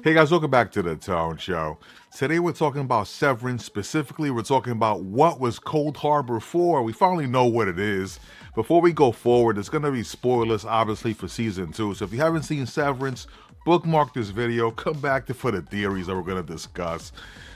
Hey guys, welcome back to the Tone Show. Today we're talking about Severance. Specifically, we're talking about what was Cold Harbor for. We finally know what it is. Before we go forward, there's going to be spoilers, obviously, for Season 2. So if you haven't seen Severance, bookmark this video, come back for the theories that we're going to discuss.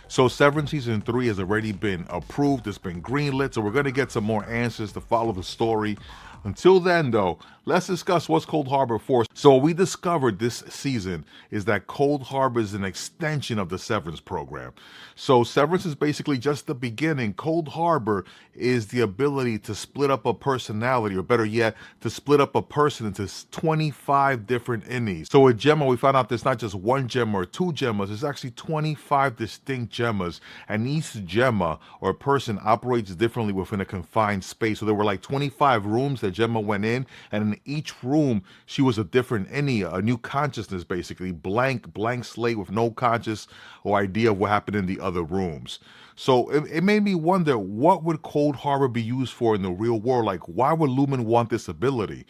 So Severance Season 3 has already been approved. It's been greenlit, so we're going to get some more answers to follow the story. Until then, though, let's discuss what's Cold Harbor for. So what we discovered this season is that Cold Harbor is an extension of the Severance program. So Severance is basically just the beginning. Cold Harbor is the ability to split up a personality, or better yet, to split up a person into 25 different innies. So with Gemma, we found out there's not just one Gemma or two Gemmas, there's actually 25 distinct Gemmas, and each Gemma or person operates differently within a confined space. So there were like 25 rooms that Gemma went in, and in each room she was a different innie, a new consciousness, basically blank slate with no conscious or idea of what happened in the other rooms. So it made me wonder, what would Cold Harbor be used for in the real world? Like, why would Lumon want this ability?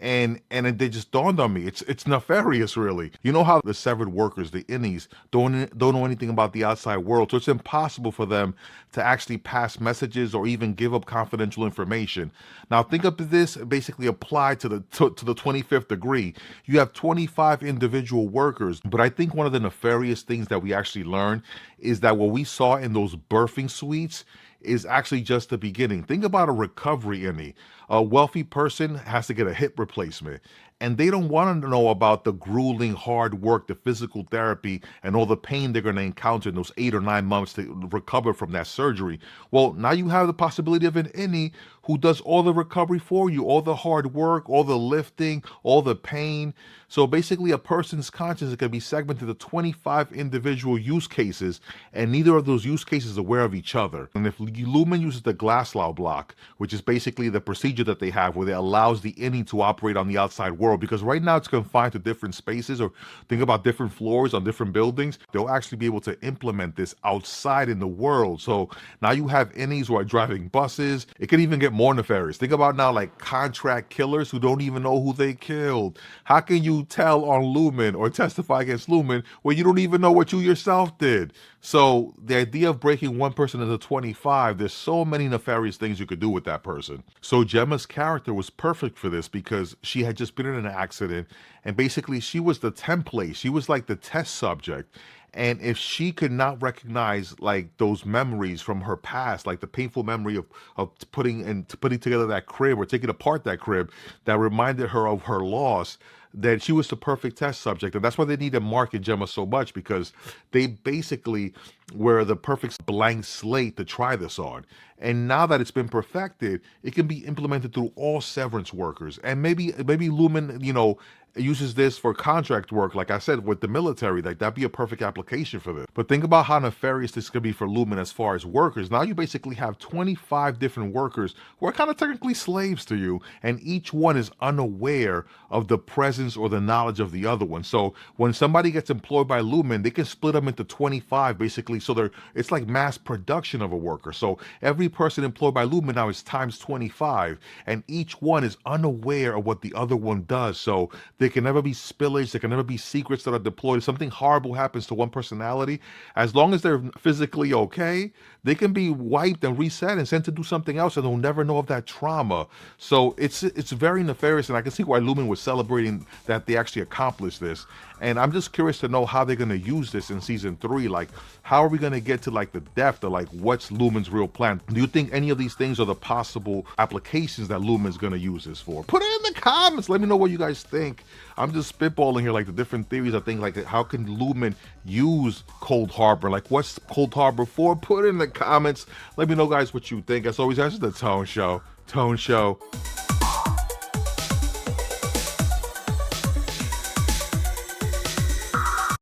And it just dawned on me, it's nefarious, really. You know how the severed workers, the innies, don't know anything about the outside world, so it's impossible for them to actually pass messages or even give up confidential information. Now think of this basically applied to the 25th degree. You have 25 individual workers, but I think one of the nefarious things that we actually learned is that what we saw in those birthing suites is actually just the beginning. Think about a recovery innie. A wealthy person has to get a hip replacement, and they don't want to know about the grueling hard work, the physical therapy, and all the pain they're going to encounter in those 8 or 9 months to recover from that surgery. Well, now you have the possibility of an innie who does all the recovery for you, all the hard work, all the lifting, all the pain. So basically, a person's consciousness can be segmented into 25 individual use cases, and neither of those use cases are aware of each other. And if Lumon uses the Glasgow Block, which is basically the procedure that they have where it allows the innie to operate on the outside world, because right now it's confined to different spaces, or think about different floors on different buildings, they'll actually be able to implement this outside in the world. So now you have innies who are driving buses. It can even get more nefarious. Think about now, like, contract killers who don't even know who they killed. How can you tell on Lumon or testify against Lumon when you don't even know what you yourself did? So the idea of breaking one person into 25, there's so many nefarious things you could do with that person. So Gemma's character was perfect for this because she had just been in an accident, and basically she was the template. She was like the test subject. And if she could not recognize like those memories from her past, like the painful memory of putting together that crib or taking apart that crib that reminded her of her loss, that she was the perfect test subject. And that's why they needed Mark and Gemma so much, because they basically were the perfect blank slate to try this on. And now that it's been perfected, it can be implemented through all Severance workers. And maybe Lumon, uses this for contract work, like I said, with the military. Like, that'd be a perfect application for this. But think about how nefarious this could be for Lumon as far as workers. Now you basically have 25 different workers who are kind of technically slaves to you, and each one is unaware of the presence or the knowledge of the other one. So when somebody gets employed by Lumon, they can split them into 25 basically. So it's like mass production of a worker. So every person employed by Lumon now is times 25, and each one is unaware of what the other one does. So there can never be spillage. There can never be secrets that are deployed. If something horrible happens to one personality, as long as they're physically okay, they can be wiped and reset and sent to do something else, and they'll never know of that trauma. So it's very nefarious, and I can see why Lumon was celebrating that they actually accomplished this. And I'm just curious to know how they're going to use this in Season 3. Like, how are we going to get to like the depth of like what's Lumon's real plan? Do you think any of these things are the possible applications that Lumon's going to use this for? Put it in the comments. Let me know what you guys think. I'm just spitballing here, like the different theories. I think, like, how can Lumon use Cold Harbor? Like, what's Cold Harbor for? Put it in the comments. Let me know, guys, what you think. As always, that's the Tone Show. Tone Show.